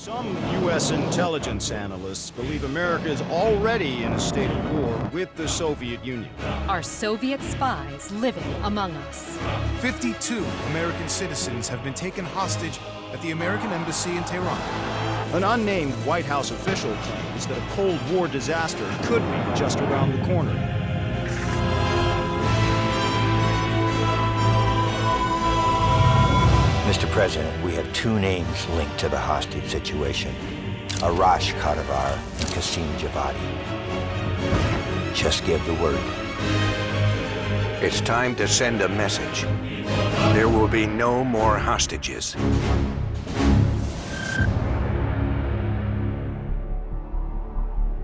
Some U.S. intelligence analysts believe America is already in a state of war with the Soviet Union. Are Soviet spies living among us? 52 American citizens have been taken hostage at the American Embassy in Tehran. An unnamed White House official claims that a Cold War disaster could be just around the corner. Mr. President, we have two names linked to the hostage situation. Arash Kadivar and Qasim Javadi. Just give the word. It's time to send a message. There will be no more hostages.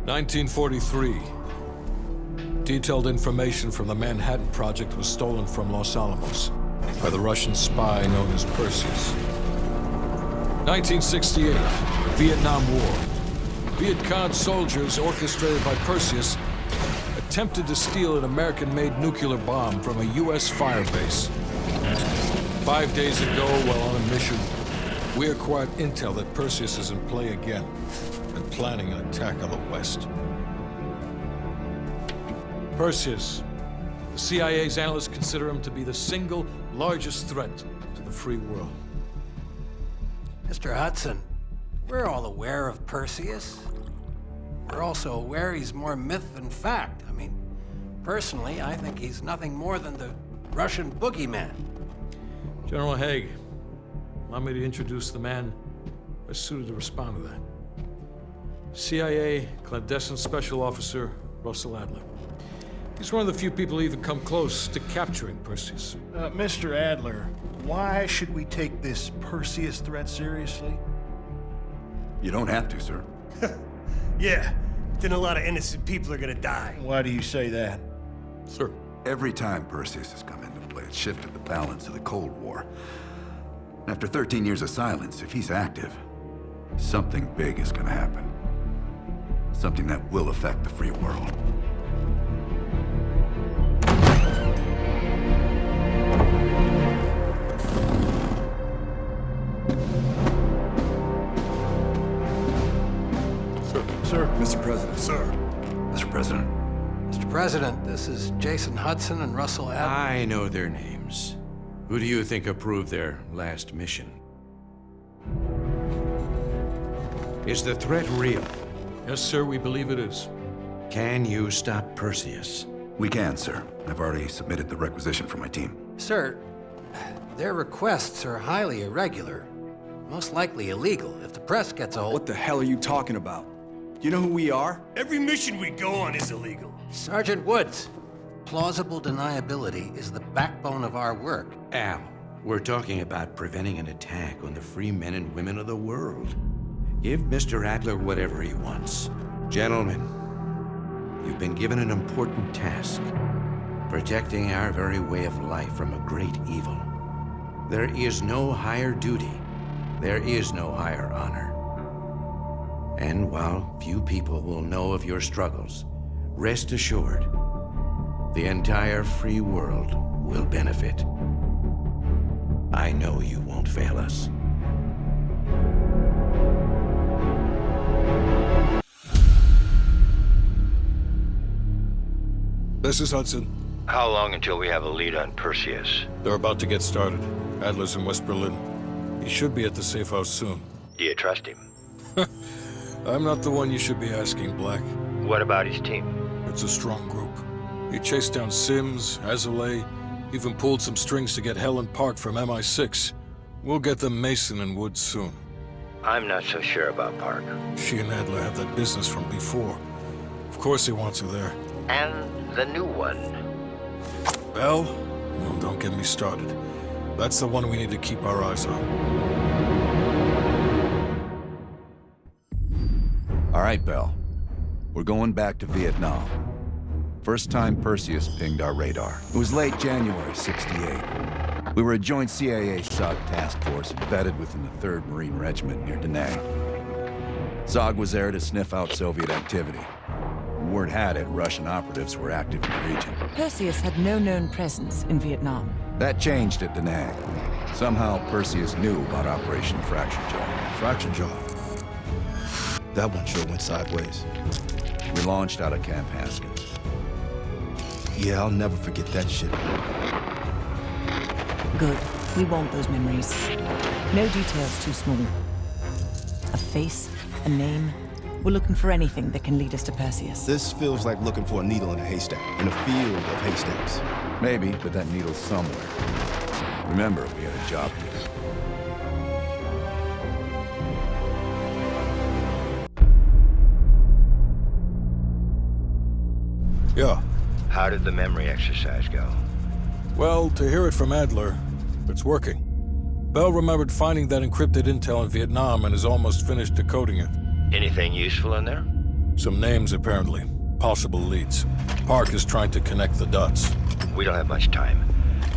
"1943. Detailed information from the Manhattan Project was stolen from Los Alamos by the Russian spy known as Perseus. 1968, Vietnam War. Viet Cong soldiers, orchestrated by Perseus, attempted to steal an American-made nuclear bomb from a U.S. firebase. 5 days ago, while on a mission, we acquired intel that Perseus is in play again and planning an attack on the West. Perseus. The CIA's analysts consider him to be the single largest threat to the free world. Mr. Hudson, we're all aware of Perseus. We're also aware he's more myth than fact. I mean, personally, I think he's nothing more than the Russian boogeyman. General Haig, allow me to introduce the man best suited to respond to that. CIA clandestine special officer Russell Adler. He's one of the few people who even come close to capturing Perseus. Mr. Adler, why should we take this Perseus threat seriously? You don't have to, sir. Yeah, then a lot of innocent people are gonna die. Why do you say that? Sir. Every time Perseus has come into play, it's shifted the balance of the Cold War. After 13 years of silence, if he's active, something big is gonna happen. Something that will affect the free world. Sir. Mr. President. Sir. Mr. President. Mr. President, this is Jason Hudson and Russell Adler. I know their names. Who do you think approved their last mission? Is the threat real? Yes, sir, we believe it is. Can you stop Perseus? We can, sir. I've already submitted the requisition for my team. Sir, their requests are highly irregular, most likely illegal. If the press gets a hold... What the hell are you talking about? You know who we are? Every mission we go on is illegal. Sergeant Woods, plausible deniability is the backbone of our work. Al, we're talking about preventing an attack on the free men and women of the world. Give Mr. Adler whatever he wants. Gentlemen, you've been given an important task. Protecting our very way of life from a great evil. There is no higher duty. There is no higher honor. And while few people will know of your struggles, rest assured, the entire free world will benefit. I know you won't fail us. This is Hudson. How long until we have a lead on Perseus? They're about to get started. Adler's in West Berlin. He should be at the safe house soon. Do you trust him? I'm not the one you should be asking, Black. What about his team? It's a strong group. He chased down Sims, Azoulay, even pulled some strings to get Helen Park from MI6. We'll get them Mason and Woods soon. I'm not so sure about Park. She and Adler have that business from before. Of course he wants her there. And the new one. Bell? No, don't get me started. That's the one we need to keep our eyes on. All right, Bell. We're going back to Vietnam. First time Perseus pinged our radar. It was late January '68. We were a joint CIA-SOG task force embedded within the 3rd Marine Regiment near Da Nang. SOG was there to sniff out Soviet activity. Word had it Russian operatives were active in the region. Perseus had no known presence in Vietnam. That changed at Da Nang. Somehow Perseus knew about Operation Fracture Jaw. Fracture Jaw? That one sure went sideways. We launched out of Camp Haskins. Yeah, I'll never forget that shit. Good. We want those memories. No details too small. A face, a name. We're looking for anything that can lead us to Perseus. This feels like looking for a needle in a haystack, in a field of haystacks. Maybe, but that needle's somewhere. Remember, we had a job to do. Yeah. How did the memory exercise go? Well, to hear it from Adler, it's working. Bell remembered finding that encrypted intel in Vietnam and is almost finished decoding it. Anything useful in there? Some names, apparently. Possible leads. Park is trying to connect the dots. We don't have much time.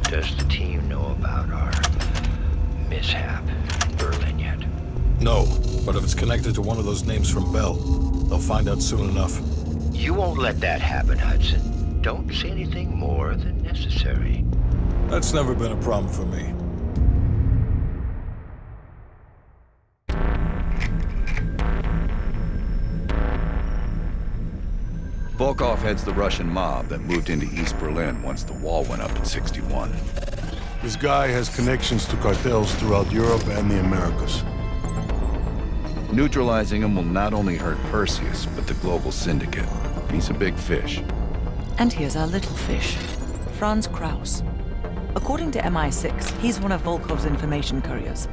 Does the team know about our mishap in Berlin yet? No, but if it's connected to one of those names from Bell, they'll find out soon enough. You won't let that happen, Hudson. Don't say anything more than necessary. That's never been a problem for me. Volkov heads the Russian mob that moved into East Berlin once the wall went up in '61. This guy has connections to cartels throughout Europe and the Americas. Neutralizing him will not only hurt Perseus, but the global syndicate. He's a big fish. And here's our little fish, Franz Kraus. According to MI6, he's one of Volkov's information couriers.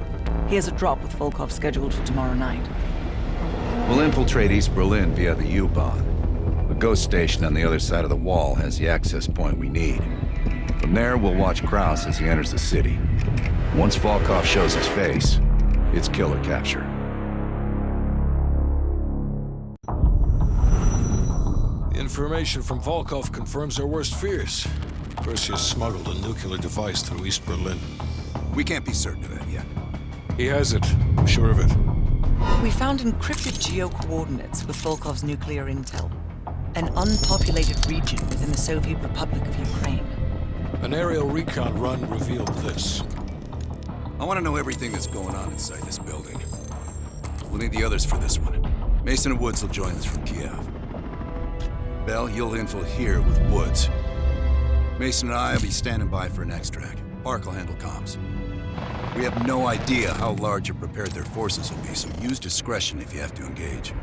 He has a drop with Volkov scheduled for tomorrow night. We'll infiltrate East Berlin via the U-Bahn. The ghost station on the other side of the wall has the access point we need. From there, we'll watch Kraus as he enters the city. Once Volkov shows his face, it's kill or capture. The information from Volkov confirms our worst fears. Perseus smuggled a nuclear device through East Berlin. We can't be certain of that yet. He has it. I'm sure of it. We found encrypted geo-coordinates with Volkov's nuclear intel. An unpopulated region within the Soviet Republic of Ukraine. An aerial recon run revealed this. I want to know everything that's going on inside this building. We'll need the others for this one. Mason and Woods will join us from Kiev. Bell, you'll infil here with Woods. Mason and I will be standing by for an extract. Park will handle comms. We have no idea how large or prepared their forces will be, so use discretion if you have to engage.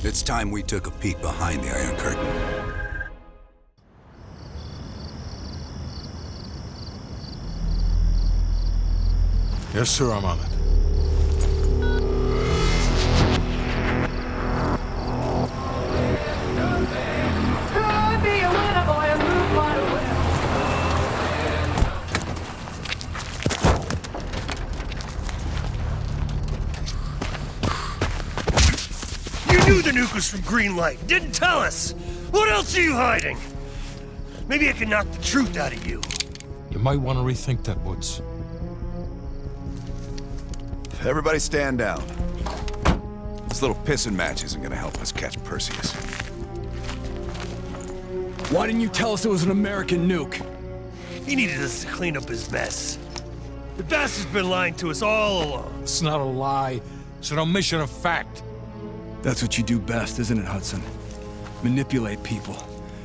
It's time we took a peek behind the Iron Curtain. Yes, sir, I'm on it. You knew the nuke was from Greenlight. Didn't tell us. What else are you hiding? Maybe I can knock the truth out of you. You might want to rethink that, Woods. Everybody stand down. This little pissing match isn't gonna help us catch Perseus. Why didn't you tell us it was an American nuke? He needed us to clean up his mess. The bastard's been lying to us all along. It's not a lie. It's an omission of fact. That's what you do best, isn't it, Hudson? Manipulate people.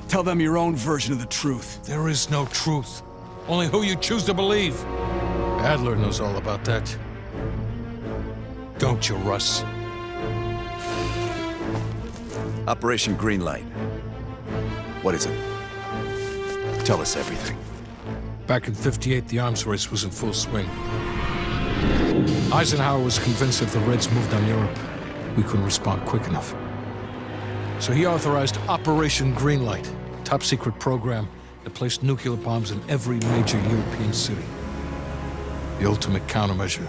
Tell them your own version of the truth. There is no truth. Only who you choose to believe. Adler knows all about that. Don't you, Russ? Operation Greenlight. What is it? Tell us everything. Back in '58, the arms race was in full swing. Eisenhower was convinced if the Reds moved on Europe, we couldn't respond quick enough. So he authorized Operation Greenlight, a top-secret program that placed nuclear bombs in every major European city. The ultimate countermeasure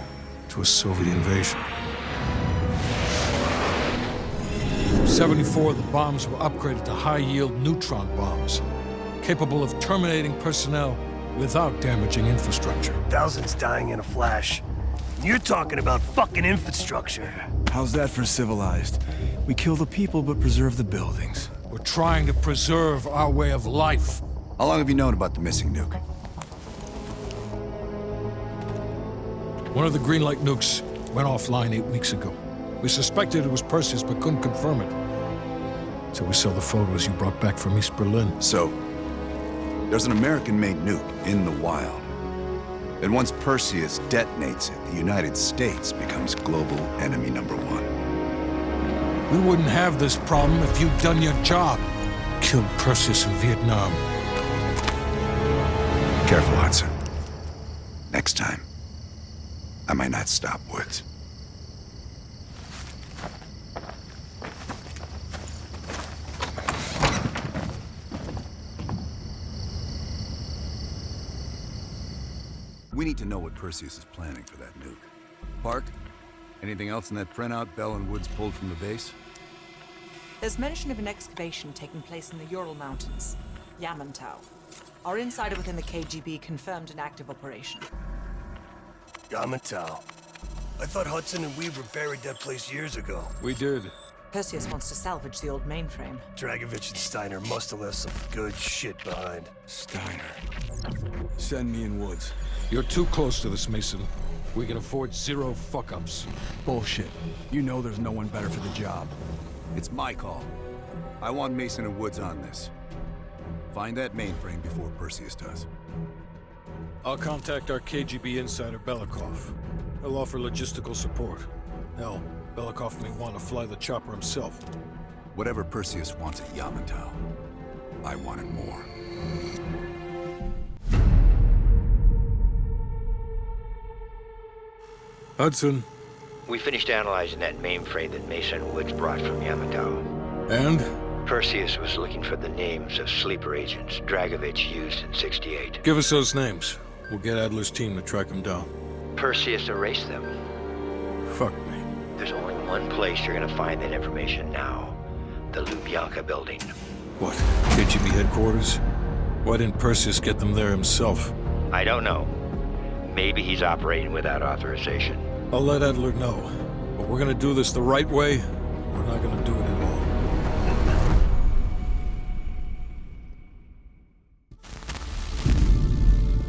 to a Soviet invasion. 74 of the bombs were upgraded to high-yield neutron bombs, capable of terminating personnel without damaging infrastructure. Thousands dying in a flash. You're talking about fucking infrastructure. How's that for civilized? We kill the people but preserve the buildings. We're trying to preserve our way of life. How long have you known about the missing nuke? One of the Greenlight nukes went offline 8 weeks ago. We suspected it was Perseus, but couldn't confirm it. So we saw the photos you brought back from East Berlin. So, there's an American-made nuke in the wild. And once Perseus detonates it, the United States becomes global enemy #1. We wouldn't have this problem if you'd done your job. Killed Perseus in Vietnam. Careful, Hudson. Next time, I might not stop Woods. We need to know what Perseus is planning for that nuke. Park, anything else in that printout Bell and Woods pulled from the base? There's mention of an excavation taking place in the Ural Mountains, Yamantau. Our insider within the KGB confirmed an active operation. Yamantau. I thought Hudson and Weaver buried that place years ago. We did. Perseus wants to salvage the old mainframe. Dragovich and Steiner must have left some good shit behind. Steiner. Send me in Woods. You're too close to this, Mason. We can afford 0 fuck-ups. Bullshit. You know there's no one better for the job. It's my call. I want Mason and Woods on this. Find that mainframe before Perseus does. I'll contact our KGB insider, Belikov. He'll offer logistical support. Hell, Belikov may want to fly the chopper himself. Whatever Perseus wants at Yamantau, I want it more. Hudson. We finished analyzing that mainframe that Mason and Woods brought from Yamantau. And? Perseus was looking for the names of sleeper agents Dragovich used in '68. Give us those names. We'll get Adler's team to track them down. Perseus erased them. Fuck me. There's only one place you're gonna find that information now. The Lubyanka building. What? KGB headquarters? Why didn't Perseus get them there himself? I don't know. Maybe he's operating without authorization. I'll let Adler know. But we're gonna do this the right way, or we're not gonna do it at all.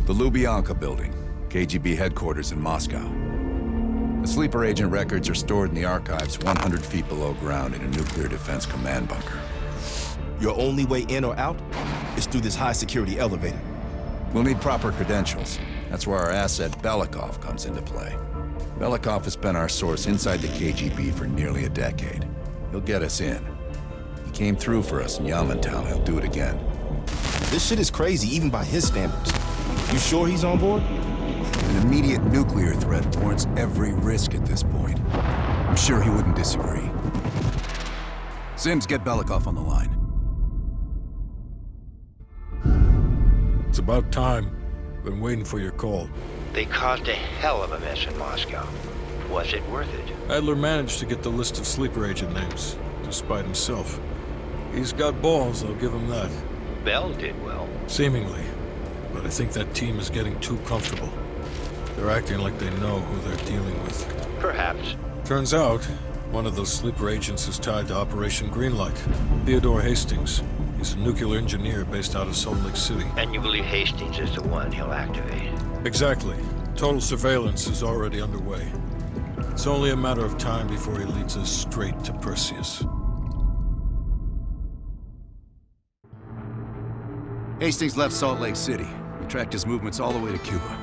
The Lubyanka building, KGB headquarters in Moscow. The sleeper agent records are stored in the archives 100 feet below ground in a nuclear defense command bunker. Your only way in or out is through this high-security elevator. We'll need proper credentials. That's where our asset Belikov comes into play. Belikov has been our source inside the KGB for nearly a decade. He'll get us in. He came through for us in Yamantau. He'll do it again. This shit is crazy, even by his standards. You sure he's on board? An immediate nuclear threat warrants every risk at this point. I'm sure he wouldn't disagree. Sims, get Belikov on the line. It's about time. Been waiting for your call. They caused a hell of a mess in Moscow. Was it worth it? Adler managed to get the list of sleeper agent names, despite himself. He's got balls, I'll give him that. Bell did well. Seemingly. But I think that team is getting too comfortable. They're acting like they know who they're dealing with. Perhaps. Turns out, one of those sleeper agents is tied to Operation Greenlight. Theodore Hastings. He's a nuclear engineer based out of Salt Lake City. And you believe Hastings is the one he'll activate? Exactly. Total surveillance is already underway. It's only a matter of time before he leads us straight to Perseus. Hastings left Salt Lake City. We tracked his movements all the way to Cuba.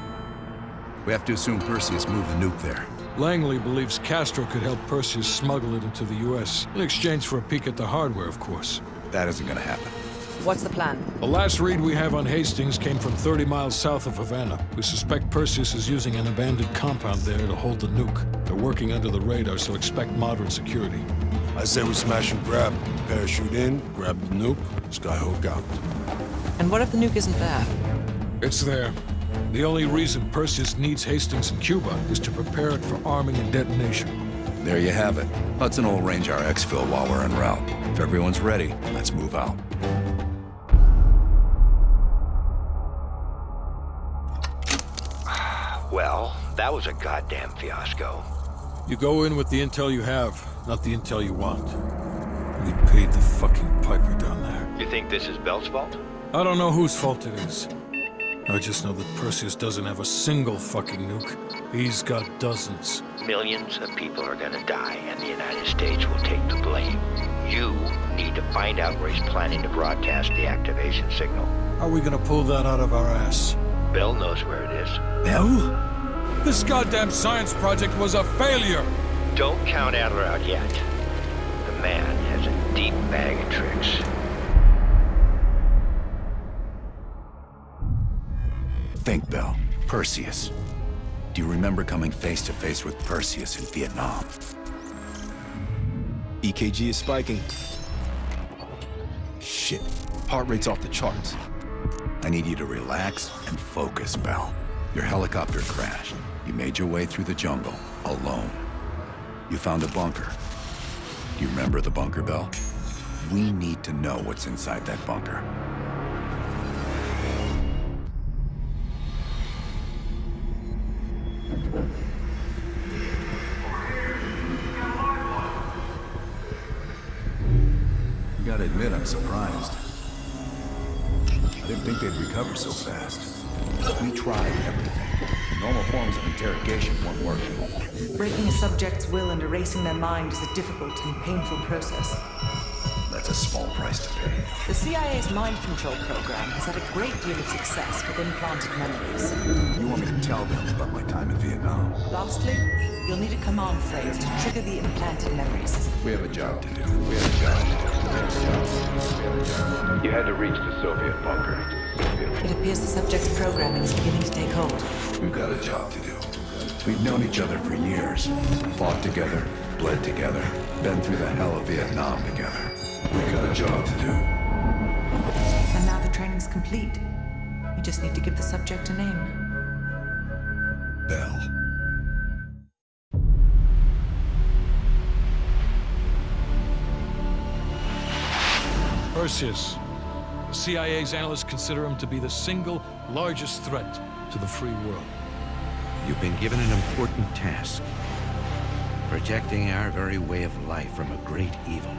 We have to assume Perseus moved the nuke there. Langley believes Castro could help Perseus smuggle it into the U.S. in exchange for a peek at the hardware, of course. That isn't gonna happen. What's the plan? The last read we have on Hastings came from 30 miles south of Havana. We suspect Perseus is using an abandoned compound there to hold the nuke. They're working under the radar, so expect moderate security. I say we smash and grab. Parachute in, grab the nuke, skyhook out. And what if the nuke isn't there? It's there. The only reason Perseus needs Hastings in Cuba is to prepare it for arming and detonation. There you have it. Hudson will arrange our exfil while we're en route. If everyone's ready, let's move out. Well, that was a goddamn fiasco. You go in with the intel you have, not the intel you want. We paid the fucking piper down there. You think this is Bell's fault? I don't know whose fault it is. I just know that Perseus doesn't have a single fucking nuke. He's got dozens. Millions of people are gonna die, and the United United States will take the blame. You need to find out where he's planning to broadcast the activation signal. How are we gonna pull that out of our ass? Bell knows where it is. Bell? This goddamn science project was a failure! Don't count Adler out yet. The man has a deep bag of tricks. Think, Bell. Perseus. Do you remember coming face to face with Perseus in Vietnam? EKG is spiking. Shit. Heart rate's off the charts. I need you to relax and focus, Bell. Your helicopter crashed. You made your way through the jungle, alone. You found a bunker. Do you remember the bunker, Bell? We need to know what's inside that bunker. I gotta admit, I'm surprised. I didn't think they'd recover so fast. We tried everything. Normal forms of interrogation weren't working. Breaking a subject's will and erasing their mind is a difficult and painful process. That's a small price to pay. The CIA's mind control program has had a great deal of success with implanted memories. You want me to tell them about my time in Vietnam? Lastly, you'll need a command phrase to trigger the implanted memories. We have a job to do. You had to reach the Soviet bunker. It appears the subject's programming is beginning to take hold. We've got a job to do. We've known each other for years. Fought together, bled together, been through the hell of Vietnam together. We've got a job to do. And now the training's complete. You just need to give the subject a name. Bell. Perseus. The CIA's analysts consider him to be the single largest threat to the free world. You've been given an important task. Protecting our very way of life from a great evil.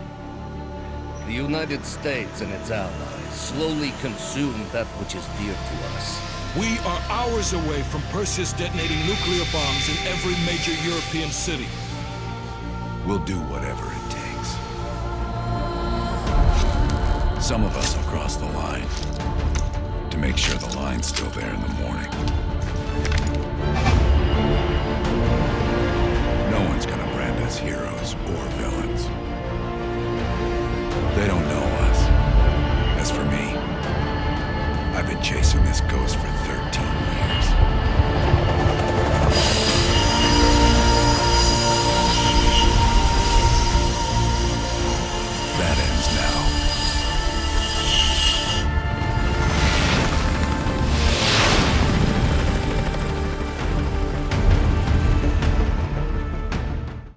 The United States and its allies slowly consume that which is dear to us. We are hours away from Perseus detonating nuclear bombs in every major European city. We'll do whatever it takes. Some of us will cross the line to make sure the line's still there in the morning. No one's gonna brand us heroes or